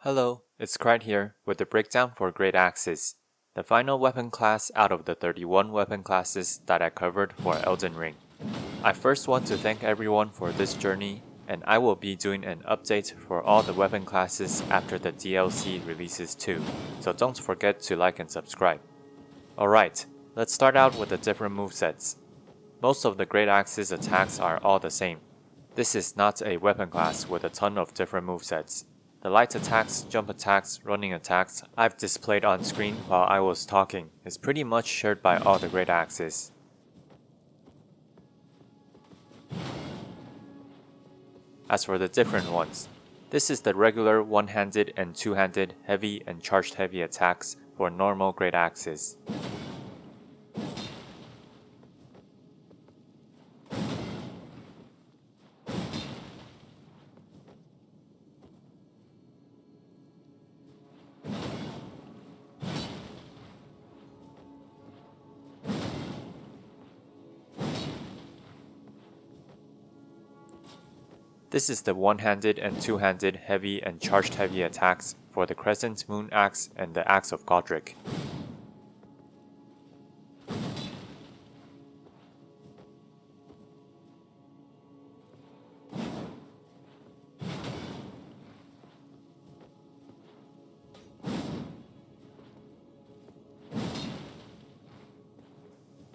Hello, it's Craig here with the breakdown for Greataxe, the final weapon class out of the 31 weapon classes that I covered for Elden Ring. I first want to thank everyone for this journey, and I will be doing an update for all the weapon classes after the DLC releases too, so don't forget to like and subscribe. Alright, let's start out with the different movesets. Most of the Greataxe's attacks are all the same. This is not a weapon class with a ton of different movesets. The light attacks, jump attacks, running attacks I've displayed on screen while I was talking is pretty much shared by all the Greataxes. As for the different ones, this is the regular one-handed and two-handed heavy and charged heavy attacks for normal Greataxes. This is the one-handed and two-handed heavy and charged heavy attacks for the Crescent Moon Axe and the Axe of Godrick.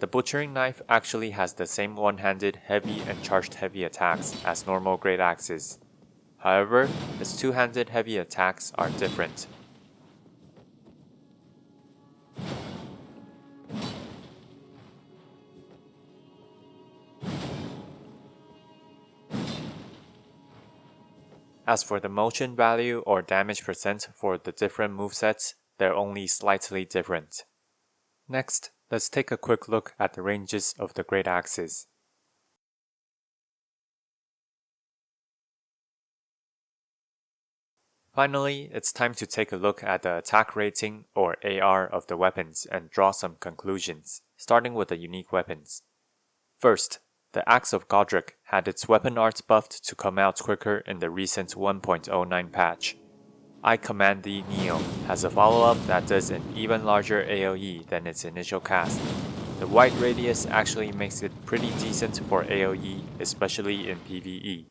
The Butchering Knife actually has the same one-handed heavy and charged heavy attacks as normal Greataxes. However, its two-handed heavy attacks are different. As for the motion value or damage percent for the different movesets, they're only slightly different. Next, let's take a quick look at the ranges of the Greataxes. Finally, it's time to take a look at the attack rating or AR of the weapons and draw some conclusions, starting with the unique weapons. First, the Axe of Godrick had its weapon art buffed to come out quicker in the recent 1.09 patch. I Command Thee Neo has a follow-up that does an even larger AoE than its initial cast. The wide radius actually makes it pretty decent for AoE, especially in PvE.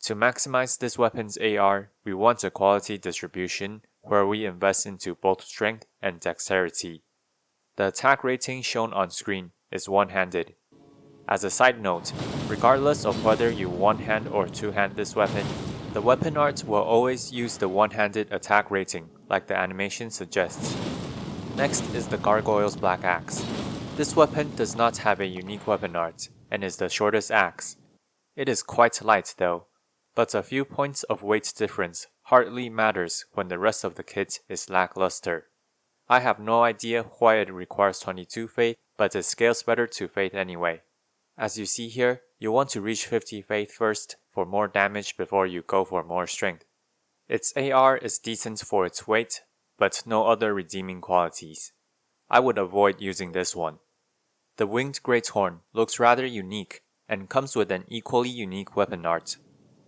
To maximize this weapon's AR, we want a quality distribution where we invest into both strength and dexterity. The attack rating shown on screen is one-handed. As a side note, regardless of whether you one-hand or two-hand this weapon, the weapon art will always use the one-handed attack rating, like the animation suggests. Next is the Gargoyle's Black Axe. This weapon does not have a unique weapon art, and is the shortest axe. It is quite light though, but a few points of weight difference hardly matters when the rest of the kit is lackluster. I have no idea why it requires 22 faith, but it scales better to faith anyway. As you see here, you want to reach 50 faith first for more damage before you go for more strength. Its AR is decent for its weight, but no other redeeming qualities. I would avoid using this one. The Winged Greathorn looks rather unique and comes with an equally unique weapon art.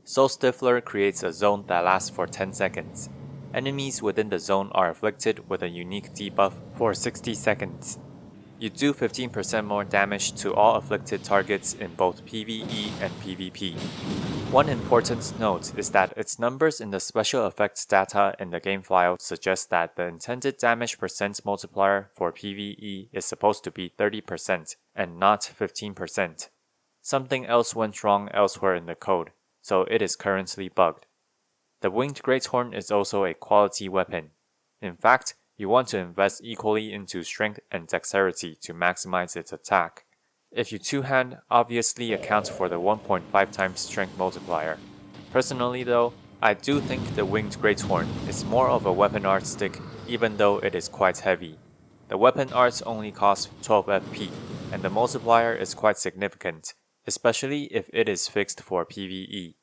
Soul Stifler creates a zone that lasts for 10 seconds. Enemies within the zone are afflicted with a unique debuff for 60 seconds. You do 15% more damage to all afflicted targets in both PvE and PvP. One important note is that its numbers in the special effects data in the game file suggest that the intended damage percent multiplier for PvE is supposed to be 30% and not 15%. Something else went wrong elsewhere in the code, so it is currently bugged. The Winged Greathorn is also a quality weapon. In fact, you want to invest equally into strength and dexterity to maximize its attack. If you two-hand, obviously accounts for the 1.5 times strength multiplier. Personally though, I do think the Winged Greathorn is more of a weapon art stick even though it is quite heavy. The weapon arts only cost 12 FP, and the multiplier is quite significant, especially if it is fixed for PvE.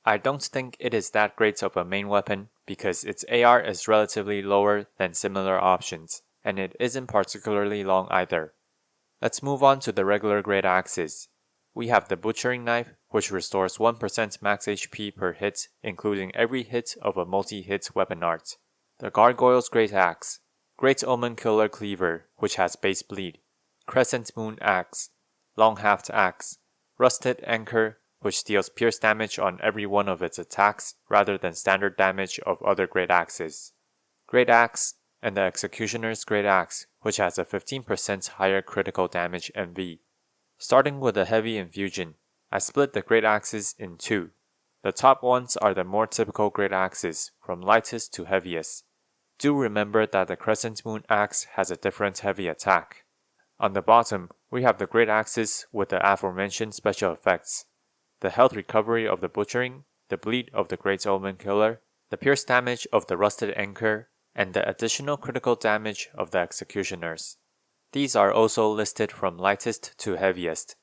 I don't think it is that great of a main weapon because its AR is relatively lower than similar options, and it isn't particularly long either. Let's move on to the regular Greataxes. We have the Butchering Knife, which restores 1% max HP per hit, including every hit of a multi-hit weapon art. The Gargoyle's Greataxe, Great Omen Killer Cleaver, which has base bleed, Crescent Moon Axe, Long Haft Axe, Rusted Anchor, which deals pierce damage on every one of its attacks rather than standard damage of other Greataxes, Greataxe, and the Executioner's Greataxe, which has a 15% higher critical damage MV. Starting with the Heavy Infusion, I split the Greataxes in two. The top ones are the more typical Greataxes, from lightest to heaviest. Do remember that the Crescent Moon Axe has a different heavy attack. On the bottom, we have the Greataxes with the aforementioned special effects. The health recovery of the Butchering, the bleed of the Great Omen Killer, the pierce damage of the Rusted Anchor, and the additional critical damage of the Executioners. These are also listed from lightest to heaviest.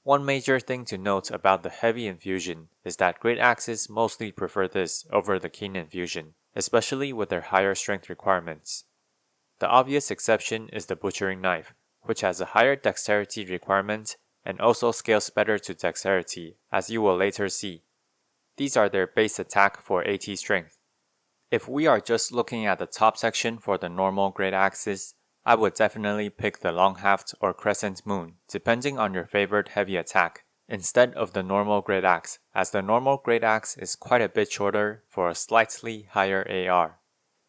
One major thing to note about the Heavy Infusion is that Greataxes mostly prefer this over the Keen Infusion, especially with their higher strength requirements. The obvious exception is the Butchering Knife, which has a higher dexterity requirement and also scales better to dexterity, as you will later see. These are their base attack for AT strength. If we are just looking at the top section for the normal Greataxes, I would definitely pick the Long Haft or Crescent Moon, depending on your favorite heavy attack, instead of the normal Greataxe, as the normal Greataxe is quite a bit shorter for a slightly higher AR.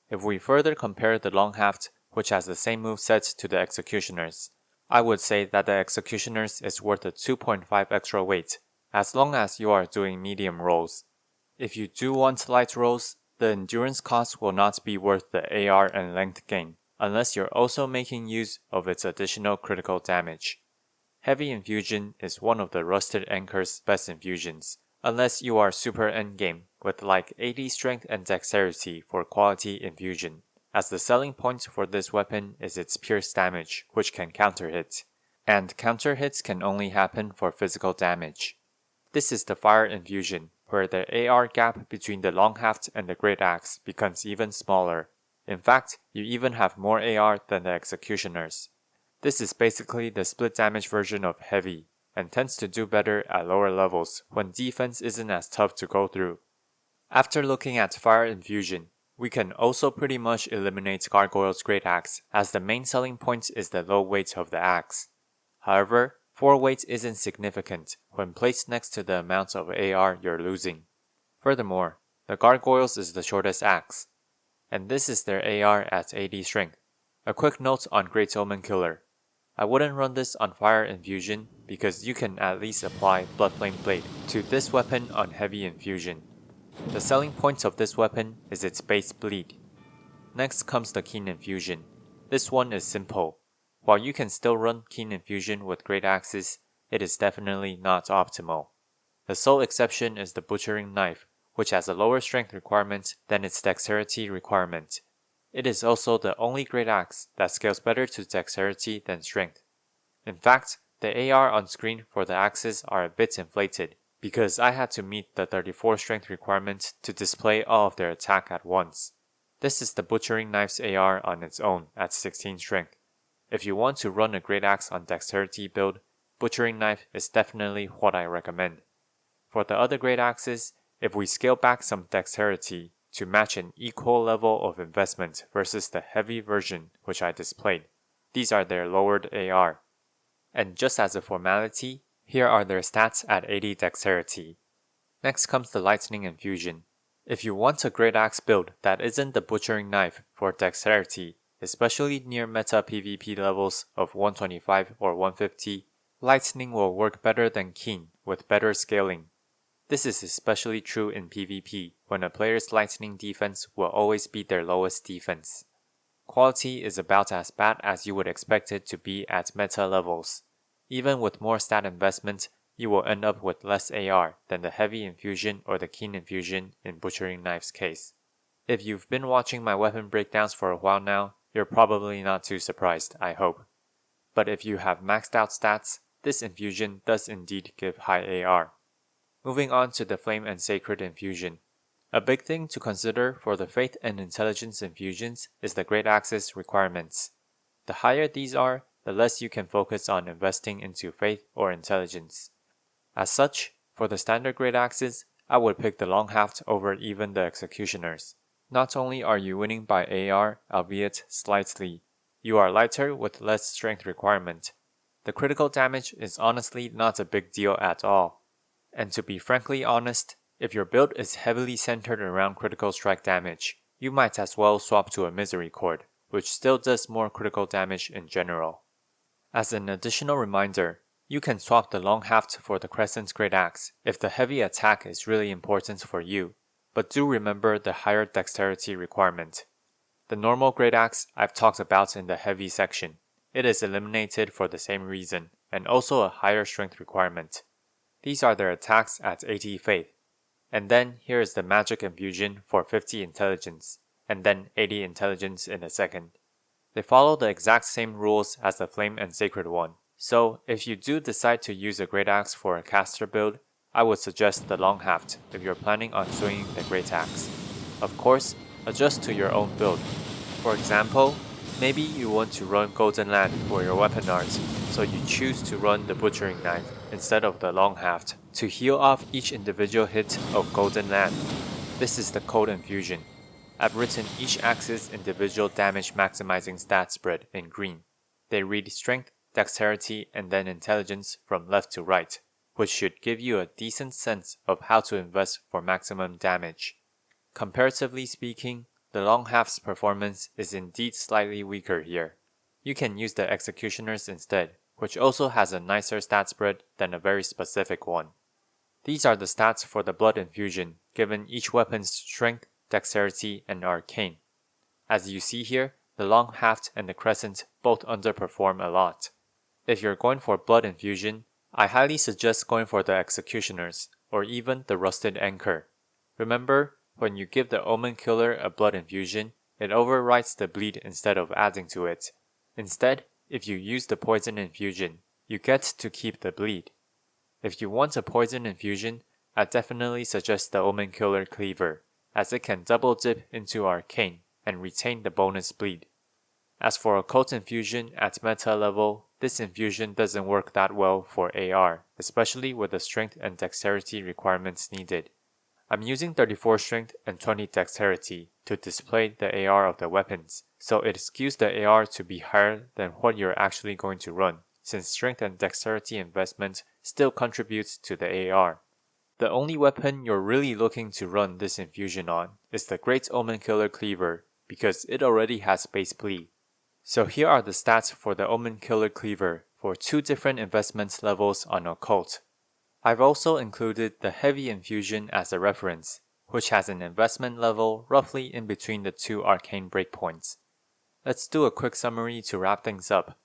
If we further compare the Long Haft, which has the same moveset to the Executioners, I would say that the Executioners is worth a 2.5 extra weight, as long as you are doing medium rolls. If you do want light rolls, the endurance cost will not be worth the AR and length gain, unless you're also making use of its additional critical damage. Heavy Infusion is one of the Rusted Anchor's best infusions, unless you are super endgame with like 80 strength and dexterity for quality infusion, as the selling point for this weapon is its pierce damage, which can counter hit, and counter hits can only happen for physical damage. This is the Fire Infusion, where the AR gap between the Long Haft and the Greataxe becomes even smaller. In fact, you even have more AR than the Executioners. This is basically the split damage version of Heavy, and tends to do better at lower levels when defense isn't as tough to go through. After looking at Fire Infusion, we can also pretty much eliminate Gargoyle's Greataxe, as the main selling point is the low weight of the axe. However, 4 weight isn't significant when placed next to the amount of AR you're losing. Furthermore, the Gargoyle's is the shortest axe, and this is their AR at 80 strength. A quick note on Great Omen Killer. I wouldn't run this on Fire Infusion because you can at least apply Bloodflame Blade to this weapon on Heavy Infusion. The selling point of this weapon is its base bleed. Next comes the Keen Infusion. This one is simple. While you can still run Keen Infusion with Greataxes, it is definitely not optimal. The sole exception is the Butchering Knife, which has a lower strength requirement than its dexterity requirement. It is also the only Greataxe that scales better to dexterity than strength. In fact, the AR on screen for the axes are a bit inflated, because I had to meet the 34 strength requirement to display all of their attack at once. This is the Butchering Knife's AR on its own at 16 strength. If you want to run a Greataxe on dexterity build, Butchering Knife is definitely what I recommend. For the other Greataxes, if we scale back some dexterity to match an equal level of investment versus the heavy version which I displayed, these are their lowered AR. And just as a formality, here are their stats at 80 dexterity. Next comes the Lightning Infusion. If you want a Greataxe build that isn't the Butchering Knife for dexterity, especially near meta PvP levels of 125 or 150, Lightning will work better than Keen with better scaling. This is especially true in PvP, when a player's Lightning defense will always be their lowest defense. Quality is about as bad as you would expect it to be at meta levels. Even with more stat investment, you will end up with less AR than the Heavy Infusion or the Keen Infusion in Butchering Knife's case. If you've been watching my weapon breakdowns for a while now, you're probably not too surprised, I hope. But if you have maxed out stats, this infusion does indeed give high AR. Moving on to the Flame and Sacred Infusion. A big thing to consider for the Faith and Intelligence infusions is the Greataxe's requirements. The higher these are, the less you can focus on investing into Faith or Intelligence. As such, For the standard Greataxes, I would pick the long haft over even the executioners. Not only are you winning by AR, albeit slightly, you are lighter with less strength requirement. The critical damage is honestly not a big deal at all. And to be frankly honest, if your build is heavily centered around critical strike damage, you might as well swap to a Misery Cord, which still does more critical damage in general. As an additional reminder, you can swap the long haft for the Crescent's Greataxe if the heavy attack is really important for you, but do remember the higher dexterity requirement. The normal Greataxe I've talked about in the heavy section. It is eliminated for the same reason, and also a higher strength requirement. These are their attacks at 80 faith. And then here is the magic infusion for 50 intelligence, and then 80 intelligence in a second. They follow the exact same rules as the flame and sacred one, so if you do decide to use a Greataxe for a caster build, I would suggest the long haft if you're planning on swinging the Greataxe. Of course, adjust to your own build. For example, maybe you want to run Golden Land for your weapon art, so you choose to run the Butchering Knife instead of the long haft to heal off each individual hit of Golden Land. This is the Cold Infusion. I've written each axe's individual damage maximizing stat spread in green. They read strength, dexterity, and then intelligence from left to right, which should give you a decent sense of how to invest for maximum damage. Comparatively speaking, the long haft's performance is indeed slightly weaker here. You can use the executioners instead, which also has a nicer stat spread than a very specific one. These are the stats for the blood infusion, given each weapon's strength, dexterity, and arcane. As you see here, the long haft and the crescent both underperform a lot. If you're going for blood infusion, I highly suggest going for the executioners, or even the rusted anchor. Remember, when you give the Omen Killer a blood infusion, it overwrites the bleed instead of adding to it. Instead, if you use the poison infusion, you get to keep the bleed. If you want a poison infusion, I definitely suggest the Omen Killer Cleaver, as it can double dip into arcane and retain the bonus bleed. As for Occult infusion at meta level, this infusion doesn't work that well for AR, especially with the strength and dexterity requirements needed. I'm using 34 strength and 20 dexterity to display the AR of the weapons, so it skews the AR to be higher than what you're actually going to run, since strength and dexterity investment still contributes to the AR. The only weapon you're really looking to run this infusion on is the Great Omen Killer Cleaver, because it already has base bleed. So here are the stats for the Omen Killer Cleaver for two different investment levels on Occult. I've also included the Heavy Infusion as a reference, which has an investment level roughly in between the two arcane breakpoints. Let's do a quick summary to wrap things up.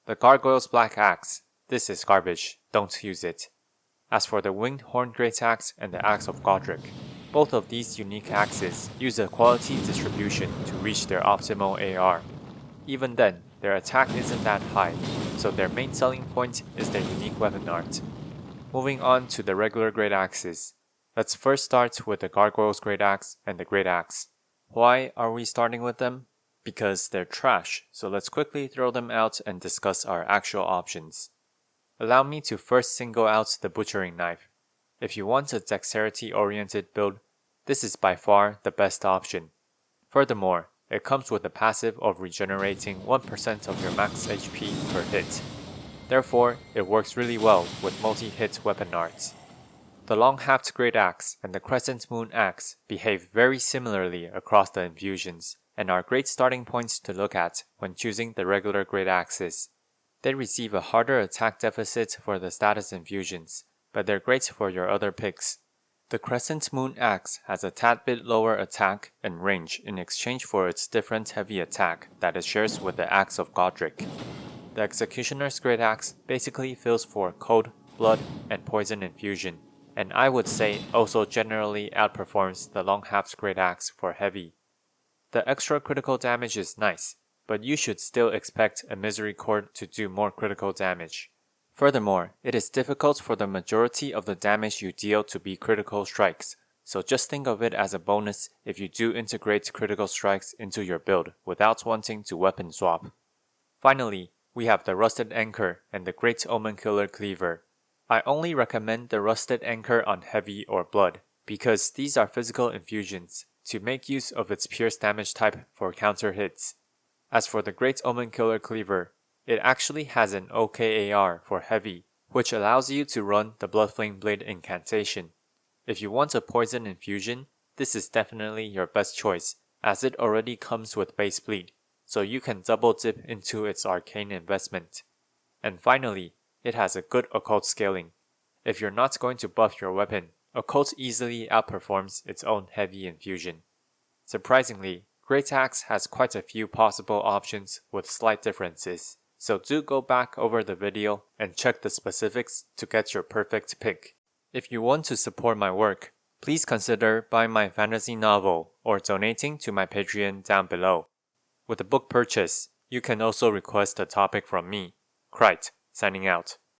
The Gargoyle's Black Axe. This is garbage, don't use it. As for the Winged Horn Greataxe and the Axe of Godrick, both of these unique axes use a quality distribution to reach their optimal AR. Even then, their attack isn't that high, so their main selling point is their unique weapon art. Moving on to the regular Greataxes. Let's first start with the Gargoyle's Greataxe and the Greataxe. Why are we starting with them? Because they're trash, so let's quickly throw them out and discuss our actual options. Allow me to first single out the Butchering Knife. If you want a dexterity-oriented build, this is by far the best option. Furthermore, it comes with a passive of regenerating 1% of your max HP per hit. Therefore, it works really well with multi-hit weapon arts. The Long Haft Greataxe and the Crescent Moon Axe behave very similarly across the infusions, and are great starting points to look at when choosing the regular Greataxes. They receive a harder attack deficit for the status infusions, but they're great for your other picks. The Crescent Moon Axe has a tad bit lower attack and range in exchange for its different heavy attack that it shares with the Axe of Godrick. The Executioner's Greataxe basically fills for cold, blood, and poison infusion, and I would say also generally outperforms the Long Haft Greataxe for heavy. The extra critical damage is nice, but you should still expect a Misery Cord to do more critical damage. Furthermore, it is difficult for the majority of the damage you deal to be critical strikes, so just think of it as a bonus if you do integrate critical strikes into your build without wanting to weapon swap. Finally, we have the Rusted Anchor and the Great Omen Killer Cleaver. I only recommend the Rusted Anchor on Heavy or Blood, because these are physical infusions to make use of its pierce damage type for counter hits. As for the Great Omen Killer Cleaver, it actually has an OKAR for Heavy, which allows you to run the Bloodflame Blade incantation. If you want a poison infusion, this is definitely your best choice, as it already comes with base bleed, so you can double dip into its arcane investment. And finally, it has a good occult scaling. If you're not going to buff your weapon, Occult easily outperforms its own heavy infusion. Surprisingly, Greataxe has quite a few possible options with slight differences, so do go back over the video and check the specifics to get your perfect pick. If you want to support my work, please consider buying my fantasy novel or donating to my Patreon down below. With the book purchase, you can also request a topic from me. Krite, signing out.